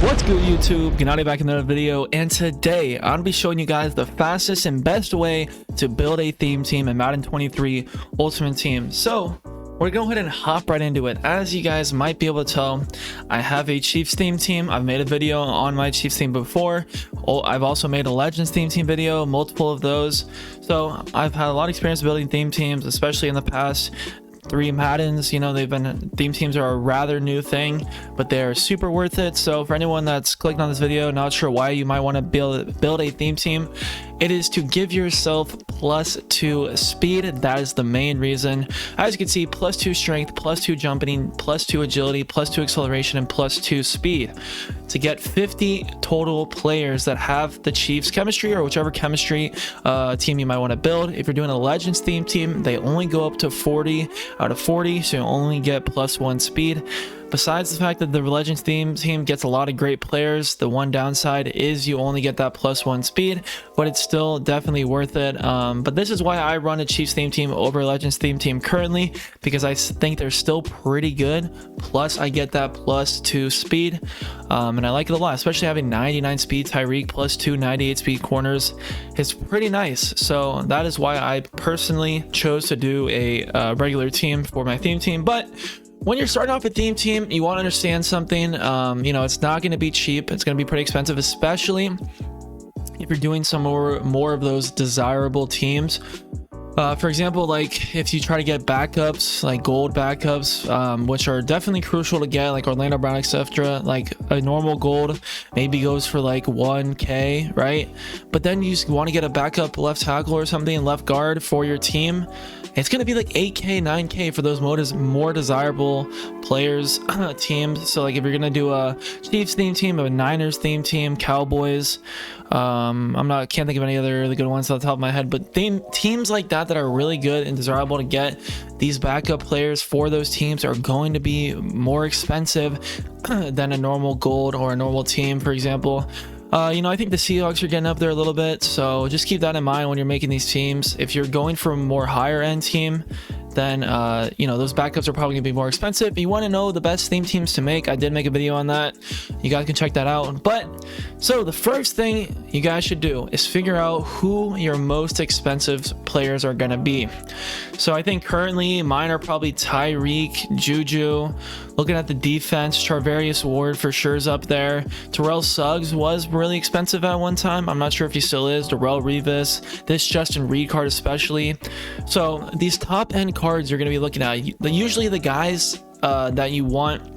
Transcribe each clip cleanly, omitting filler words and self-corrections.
What's good, YouTube? Gniady back in another video, and today I'm gonna be showing you guys the fastest and best way to build a theme team in Madden 23 Ultimate Team. So we're going to go ahead and hop right into it. As you guys might be able to tell, I have a Chiefs theme team. I've made a video on my Chiefs theme before. I've also made a Legends theme team video, multiple of those. So I've had a lot of experience building theme teams, especially in the past 3 Maddens. You know, theme teams are a rather new thing, but they're super worth it. So for anyone that's clicked on this video, not sure why you might want to build a theme team, it is to give yourself +2 speed. That is the main reason. As you can see, +2 strength, +2 jumping, +2 agility, +2 acceleration, and +2 speed to get 50 total players that have the Chiefs chemistry, or whichever chemistry team you might want to build. If you're doing a Legends theme team, they only go up to 40 out of 40, so you only get +1 speed. Besides the fact that the Legends theme team gets a lot of great players, the one downside is you only get that +1 speed, but it's still definitely worth it. But this is why I run a Chiefs theme team over a Legends theme team currently, because I think they're still pretty good. Plus I get that +2 speed, and I like it a lot, especially having 99 speed Tyreek +2 98 speed corners. It's pretty nice. So that is why I personally chose to do a regular team for my theme team. But when you're starting off a theme team, you want to understand something. You know, it's not going to be cheap. It's going to be pretty expensive, especially if you're doing some more of those desirable teams. For example, like if you try to get backups, like gold backups, which are definitely crucial to get, like Orlando Brown, etc. Like a normal gold maybe goes for like 1K, right? But then you want to get a backup left tackle or something, left guard for your team. It's going to be like 8K, 9K for those more desirable players, teams. So like if you're going to do a Chiefs theme team, a Niners theme team, Cowboys, can't think of any other really good ones off the top of my head, but teams like that are really good and desirable to get, these backup players for those teams are going to be more expensive than a normal gold or a normal team, for example. You know, I think the Seahawks are getting up there a little bit, so just keep that in mind when you're making these teams. If you're going for a more higher end team, then you know, those backups are probably gonna be more expensive. If you want to know the best theme teams to make, I did make a video on that. You guys can check that out. But so the first thing you guys should do is figure out who your most expensive players are gonna be. So I think currently mine are probably Tyreek, Juju. Looking at the defense, Charvarius Ward for sure is up there. Terrell Suggs was really expensive at one time. I'm not sure if he still is. Darrelle Revis, this Justin Reed card especially. So these top end cards you're going to be looking at, usually the guys that you want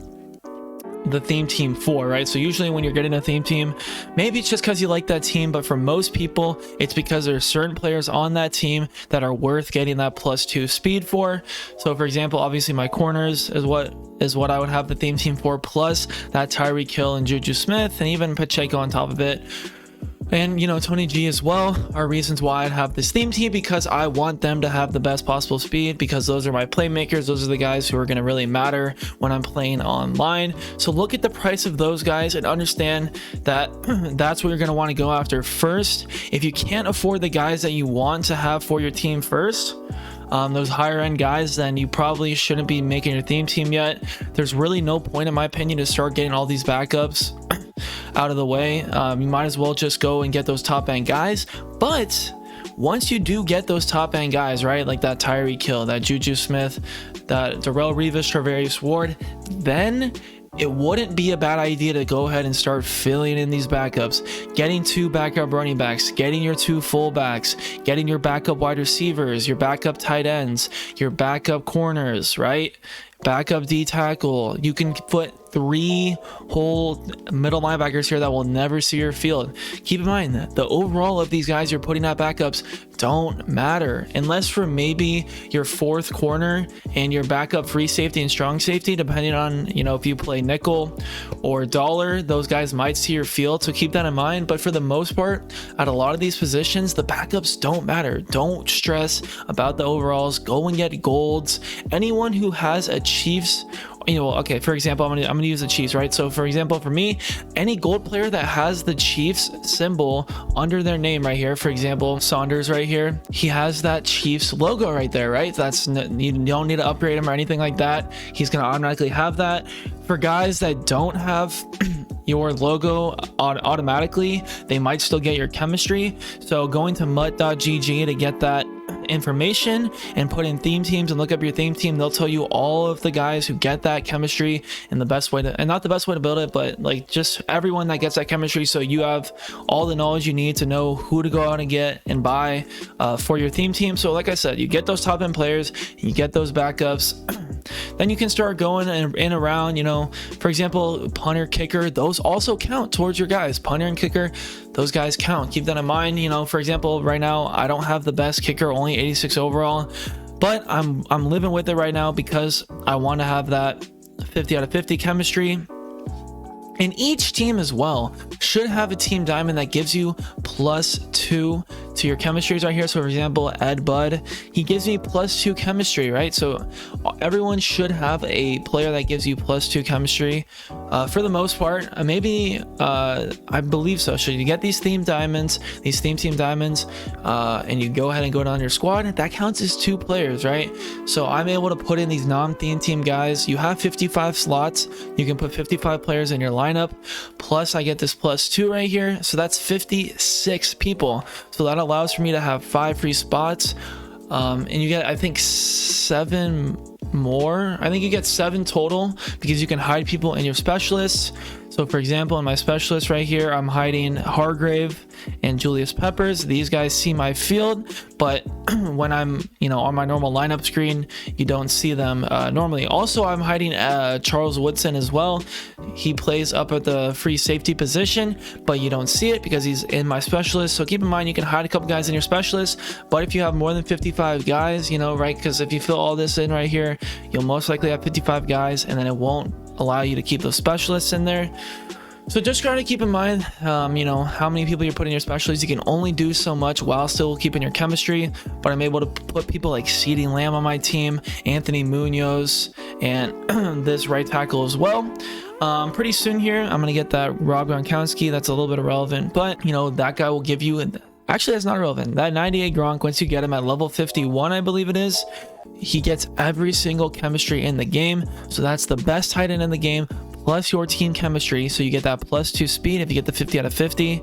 the theme team for, right? So usually when you're getting a theme team, maybe it's just because you like that team, but for most people it's because there's certain players on that team that are worth getting that +2 speed for. So for example, obviously my corners is what I would have the theme team for, plus that Tyreek Hill and Juju Smith, and even Pacheco on top of it. And you know, Tony G as well are reasons why I'd have this theme team, because I want them to have the best possible speed, because those are my playmakers. Those are the guys who are going to really matter when I'm playing online. So look at the price of those guys and understand that that's what you're going to want to go after first. If you can't afford the guys that you want to have for your team first, those higher end guys, then you probably shouldn't be making your theme team yet. There's really no point, in my opinion, to start getting all these backups out of the way. You might as well just go and get those top end guys. But once you do get those top end guys, right, like that Tyreek Hill, that Juju Smith, that Darrelle Revis, Charvarius Ward, then it wouldn't be a bad idea to go ahead and start filling in these backups, getting 2 backup running backs, getting your 2 fullbacks, getting your backup wide receivers, your backup tight ends, your backup corners, right? Backup D tackle. You can put 3 whole middle linebackers here that will never see your field. Keep in mind that the overall of these guys you're putting at backups don't matter, unless for maybe your 4th corner and your backup free safety and strong safety, depending on, you know, if you play nickel or dollar, those guys might see your field, so keep that in mind. But for the most part, at a lot of these positions, the backups don't matter. Don't stress about the overalls. Go and get golds. Anyone who has a Chiefs, you know, okay, for example, I'm gonna use the Chiefs, right? So for example, for me, any gold player that has the Chiefs symbol under their name right here, for example, Saunders right here, he has that Chiefs logo right there, right? That's, you don't need to upgrade him or anything like that. He's gonna automatically have that. For guys that don't have your logo automatically, they might still get your chemistry. So going to mutt.gg to get that information and put in theme teams and look up your theme team, they'll tell you all of the guys who get that chemistry and the best way to, and not the best way to build it, but like just everyone that gets that chemistry, so you have all the knowledge you need to know who to go out and get and buy for your theme team. So like I said, you get those top end players, you get those backups, then you can start going in around, you know, for example, punter, kicker, those also count towards your guys. Punter and kicker, those guys count. Keep that in mind. You know, for example, right now I don't have the best kicker, only 86 overall, but I'm living with it right now because I want to have that 50 out of 50 chemistry. And each team as well should have a team diamond that gives you +2 to your chemistries right here. So for example, Ed Bud, he gives me +2 chemistry, right? So everyone should have a player that gives you +2 chemistry for the most part. Maybe I believe so. So you get these theme diamonds, these theme team diamonds, and you go ahead and go down your squad, that counts as 2 players, right? So I'm able to put in these non-theme team guys. You have 55 slots, you can put 55 players in your lineup, plus I get this +2 right here, so that's 56 people. So that allows for me to have 5 free spots, and you get, I think, 7 more. I think you get 7 total because you can hide people in your specialists. So for example, in my specialist right here, I'm hiding Hargrave and Julius Peppers. These guys see my field, but when I'm, you know, on my normal lineup screen, you don't see them normally. Also, I'm hiding Charles Woodson as well. He plays up at the free safety position, but you don't see it because he's in my specialist. So keep in mind, you can hide a couple guys in your specialist, but if you have more than 55 guys, you know, right, because if you fill all this in right here, you'll most likely have 55 guys, and then it won't allow you to keep those specialists in there. So just try to keep in mind, you know, how many people you're putting in your specialists. You can only do so much while still keeping your chemistry, but I'm able to put people like CeeDee Lamb on my team, Anthony Munoz, and this right tackle as well. Pretty soon here, I'm going to get that Rob Gronkowski. That's a little bit irrelevant, but, you know, that guy will give you... Actually, that's not relevant. That 98 Gronk, once you get him at level 51, I believe it is, he gets every single chemistry in the game. So that's the best tight end in the game, plus your team chemistry. So you get that +2 speed if you get the 50 out of 50.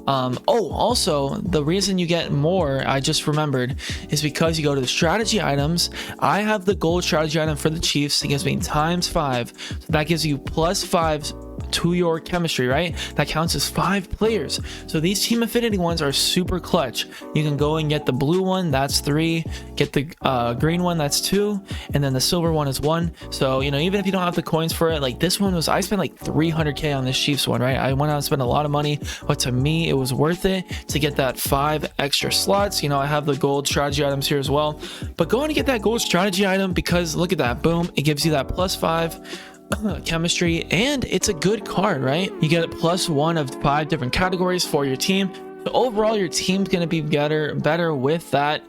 Oh, also, the reason you get more, I just remembered, is because you go to the strategy items. I have the gold strategy item for the Chiefs. It gives me ×5. So that gives you +5 to your chemistry, right? That counts as 5 players. So these team affinity ones are super clutch. You can go and get the blue one, that's 3, get the green one, that's 2, and then the silver one is 1. So, you know, even if you don't have the coins for it, like this one was, I spent like 300k on this Chiefs one, right? I went out and spent a lot of money, but to me it was worth it to get that 5 extra slots. You know, I have the gold strategy items here as well, but go on and get that gold strategy item because look at that, boom, it gives you that +5 chemistry, and it's a good card, right? You get it +1 of 5 different categories for your team. So overall, your team's going to be better with that.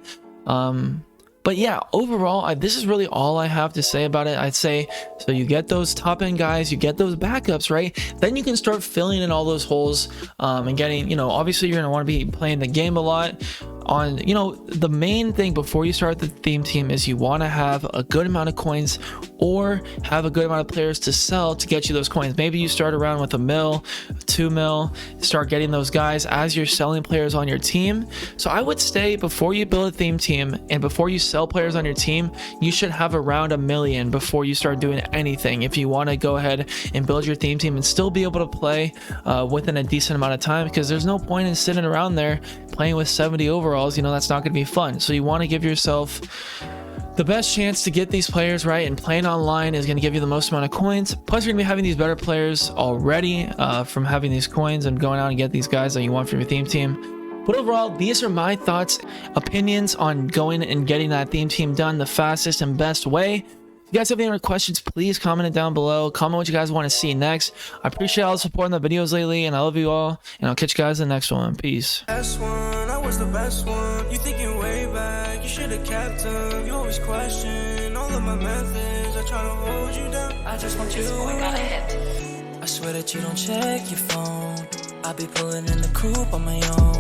But yeah, overall, this is really all I have to say about it. I'd say, so you get those top end guys, you get those backups, right? Then you can start filling in all those holes and getting, you know, obviously you're going to want to be playing the game a lot. On, you know, the main thing before you start the theme team is you want to have a good amount of coins or have a good amount of players to sell to get you those coins. Maybe you start around with $1 mil, $2 mil, start getting those guys as you're selling players on your team. So I would say before you build a theme team and before you sell players on your team, you should have around $1 million before you start doing anything. If you want to go ahead and build your theme team and still be able to play within a decent amount of time, because there's no point in sitting around there playing with 70 overalls. You know, that's not going to be fun. So you want to give yourself the best chance to get these players, right? And playing online is going to give you the most amount of coins. Plus, you're going to be having these better players already from having these coins and going out and get these guys that you want from your theme team. But overall, these are my thoughts, opinions on going and getting that theme team done the fastest and best way. If you guys have any other questions, please comment it down below. Comment what you guys want to see next. I appreciate all the support in the videos lately, and I love you all. And I'll catch you guys in the next one. Peace. I was the best one. You thinking way back, you should have kept them. You always question all of my methods. I try to hold you down. I just want you to got a hit. I swear that you don't check your phone. I be pulling in the coupe on my own.